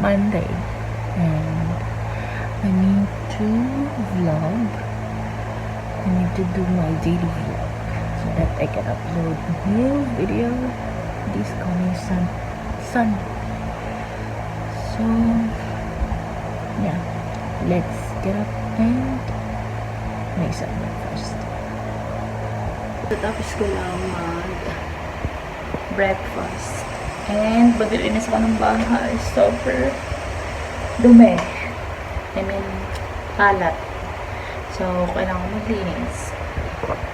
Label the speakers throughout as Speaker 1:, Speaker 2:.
Speaker 1: Monday. And I need to vlog. I need to do my daily vlog so that I can upload new video this coming Sunday. So, yeah. Let's get up and make some breakfast. Tapos ko lang breakfast. And maglinis ako ng bahay. Super dumi. I mean, kalat. So, kailangan ko maglinis.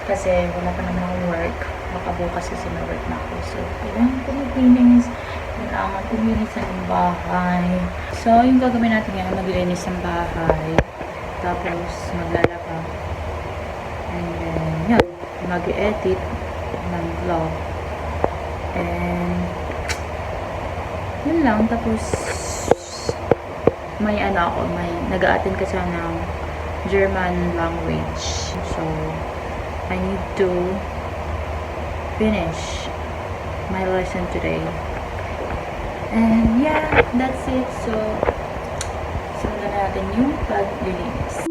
Speaker 1: Kasi wala pa naman akong work. Baka bukas kasi may work na ako. So, kailangan ko maglinis. Kailangan ko maglinis ng bahay. So, yung gagawin natin ngayon, maglinis ng bahay. Tapos, maglalaba. And then, yun. Mag-edit ng vlog. And, yun lang. Tapos, may nag-a-attend kasi ng German language. So, I need to finish my lesson today. And, yeah, that's it. So, simulan natin yung paglilinis.